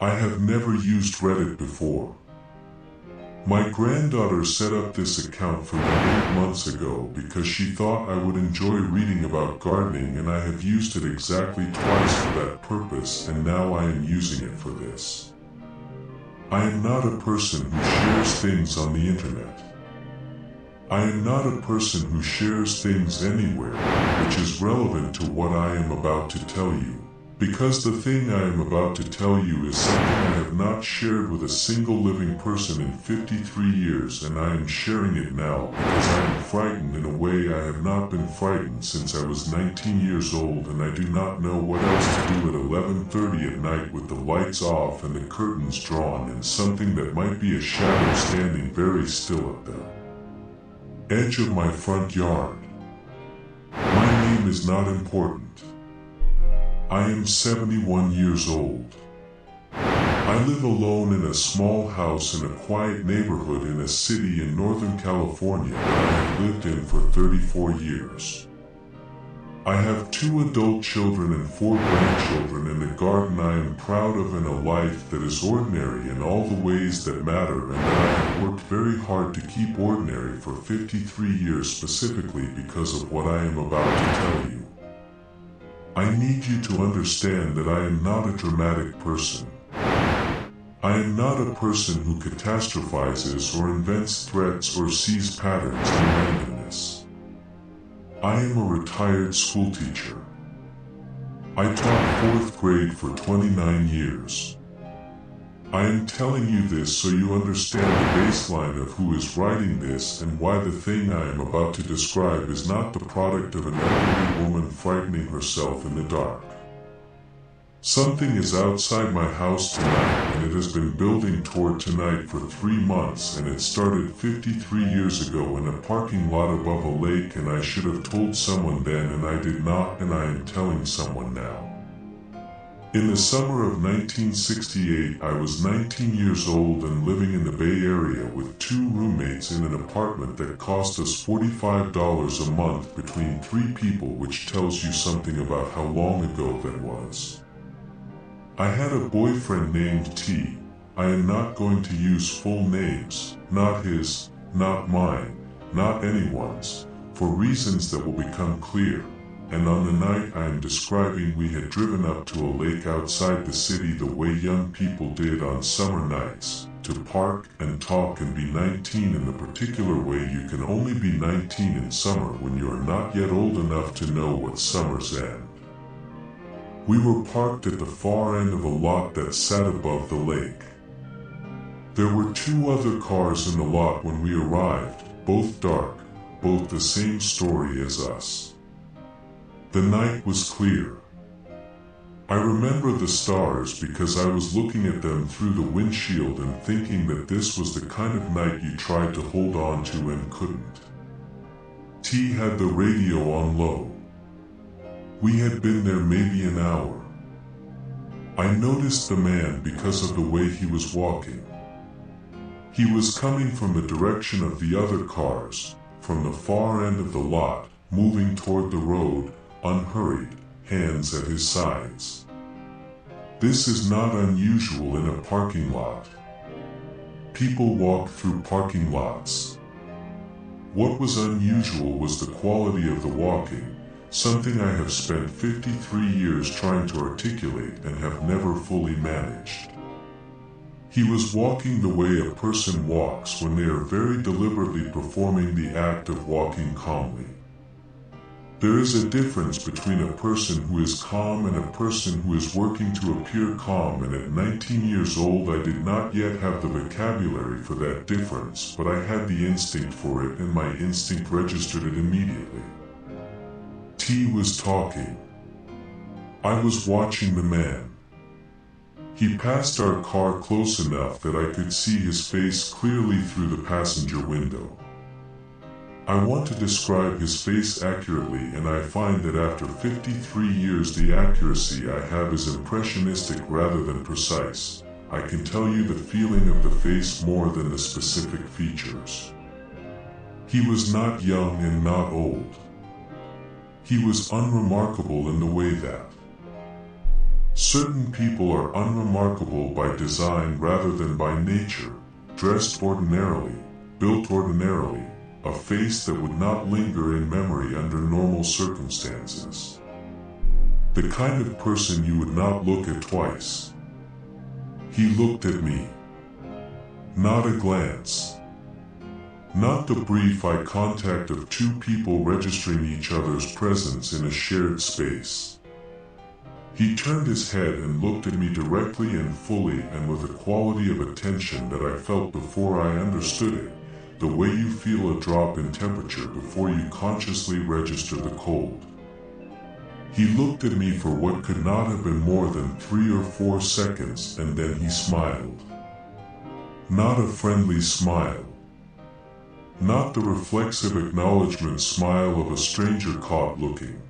I have never used Reddit before. My granddaughter set up this account for me 8 months ago because she thought I would enjoy reading about gardening, and I have used it exactly twice for that purpose, and now I am using it for this. I am not a person who shares things on the internet. I am not a person who shares things anywhere, which is relevant to what I am about to tell you. Because the thing I am about to tell you is something I have not shared with a single living person in 53 years, and I am sharing it now because I am frightened in a way I have not been frightened since I was 19 years old, and I do not know what else to do at 11:30 at night with the lights off and the curtains drawn and something that might be a shadow standing very still at the edge of my front yard. My name is not important. I am 71 years old. I live alone in a small house in a quiet neighborhood in a city in Northern California that I have lived in for 34 years. I have 2 adult children and 4 grandchildren and a garden I am proud of, and a life that is ordinary in all the ways that matter, and that I have worked very hard to keep ordinary for 53 years specifically because of what I am about to tell you. I need you to understand that I am not a dramatic person. I am not a person who catastrophizes or invents threats or sees patterns in randomness. I am a retired schoolteacher. I taught 4th grade for 29 years. I am telling you this so you understand the baseline of who is writing this and why the thing I am about to describe is not the product of an elderly woman frightening herself in the dark. Something is outside my house tonight, and it has been building toward tonight for 3 months, and it started 53 years ago in a parking lot above a lake, and I should have told someone then and I did not, and I am telling someone now. In the summer of 1968, I was 19 years old and living in the Bay Area with 2 roommates in an apartment that cost us $45 a month between 3 people, which tells you something about how long ago that was. I had a boyfriend named T. I am not going to use full names, not his, not mine, not anyone's, for reasons that will become clear. And on the night I am describing, we had driven up to a lake outside the city the way young people did on summer nights, to park and talk and be 19 in the particular way you can only be 19 in summer when you are not yet old enough to know what summer's end. We were parked at the far end of a lot that sat above the lake. There were 2 other cars in the lot when we arrived, both dark, both the same story as us. The night was clear. I remember the stars because I was looking at them through the windshield and thinking that this was the kind of night you tried to hold on to and couldn't. T had the radio on low. We had been there maybe an hour. I noticed the man because of the way he was walking. He was coming from the direction of the other cars, from the far end of the lot, moving toward the road, unhurried, hands at his sides. This is not unusual in a parking lot. People walk through parking lots. What was unusual was the quality of the walking, something I have spent 53 years trying to articulate and have never fully managed. He was walking the way a person walks when they are very deliberately performing the act of walking calmly. There is a difference between a person who is calm and a person who is working to appear calm, and at 19 years old I did not yet have the vocabulary for that difference, but I had the instinct for it, and my instinct registered it immediately. T was talking. I was watching the man. He passed our car close enough that I could see his face clearly through the passenger window. I want to describe his face accurately, and I find that after 53 years the accuracy I have is impressionistic rather than precise. I can tell you the feeling of the face more than the specific features. He was not young and not old. He was unremarkable in the way that Certain people are unremarkable by design rather than by nature, dressed ordinarily, built ordinarily, a face that would not linger in memory under normal circumstances. The kind of person you would not look at twice. He looked at me. Not a glance. Not the brief eye contact of two people registering each other's presence in a shared space. He turned his head and looked at me directly and fully and with a quality of attention that I felt before I understood it, the way you feel a drop in temperature before you consciously register the cold. He looked at me for what could not have been more than 3 or 4 seconds, and then he smiled. Not a friendly smile. Not the reflexive acknowledgement smile of a stranger caught looking.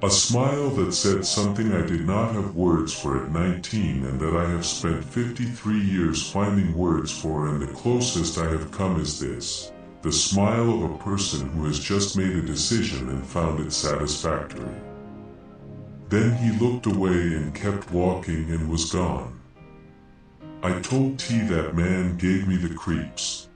A smile that said something I did not have words for at 19 and that I have spent 53 years finding words for, and the closest I have come is this, the smile of a person who has just made a decision and found it satisfactory. Then he looked away and kept walking and was gone. I told T that man gave me the creeps.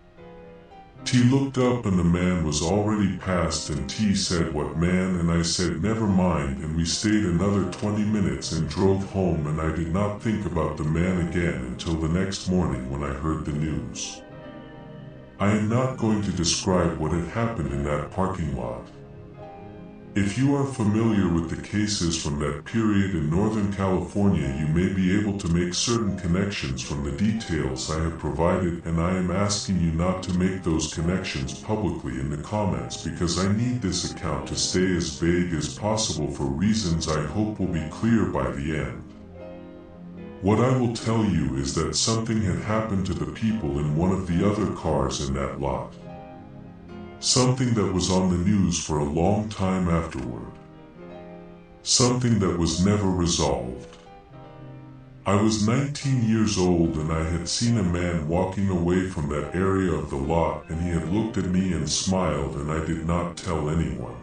T looked up and the man was already past, and T said, "What man?" and I said, "Never mind," and we stayed another 20 minutes and drove home, and I did not think about the man again until the next morning when I heard the news. I am not going to describe what had happened in that parking lot. If you are familiar with the cases from that period in Northern California, you may be able to make certain connections from the details I have provided, and I am asking you not to make those connections publicly in the comments because I need this account to stay as vague as possible for reasons I hope will be clear by the end. What I will tell you is that something had happened to the people in one of the other cars in that lot. Something that was on the news for a long time afterward. Something that was never resolved. I was 19 years old and I had seen a man walking away from that area of the lot, and he had looked at me and smiled, and I did not tell anyone.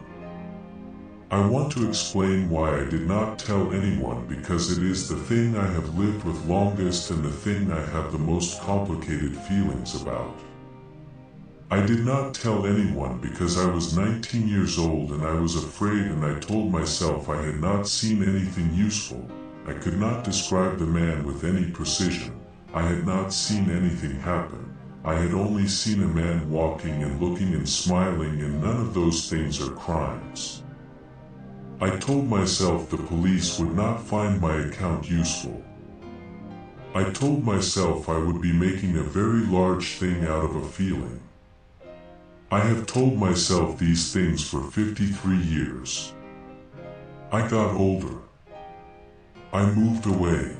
I want to explain why I did not tell anyone, because it is the thing I have lived with longest and the thing I have the most complicated feelings about. I did not tell anyone because I was 19 years old and I was afraid, and I told myself I had not seen anything useful. I could not describe the man with any precision. I had not seen anything happen. I had only seen a man walking and looking and smiling, and none of those things are crimes. I told myself the police would not find my account useful. I told myself I would be making a very large thing out of a feeling. I have told myself these things for 53 years. I got older. I moved away.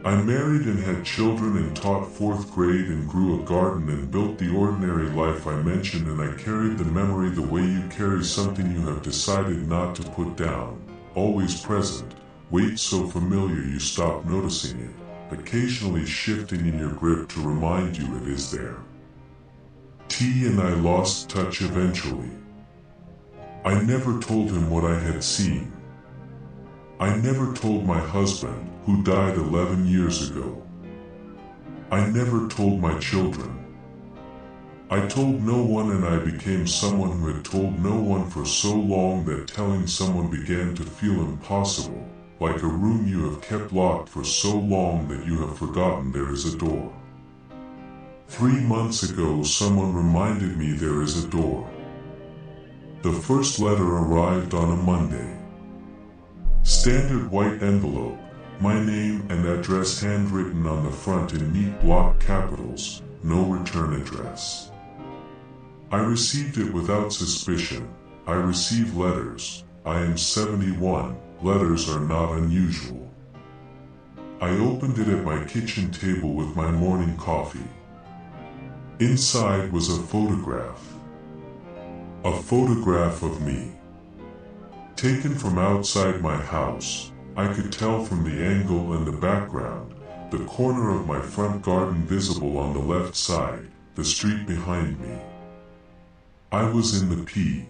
I married and had children and taught 4th grade and grew a garden and built the ordinary life I mentioned, and I carried the memory the way you carry something you have decided not to put down, always present, weight so familiar you stop noticing it, occasionally shifting in your grip to remind you it is there. T and I lost touch eventually. I never told him what I had seen. I never told my husband, who died 11 years ago. I never told my children. I told no one, and I became someone who had told no one for so long that telling someone began to feel impossible, like a room you have kept locked for so long that you have forgotten there is a door. 3 months ago, someone reminded me there is a door. The first letter arrived on a Monday. Standard white envelope, my name and address handwritten on the front in neat block capitals, no return address. I received it without suspicion. I receive letters. I am 71. Letters are not unusual. I opened it at my kitchen table with my morning coffee. Inside was a photograph. A photograph of me. Taken from outside my house. I could tell from the angle and the background, the corner of my front garden visible on the left side, the street behind me. I was in the P.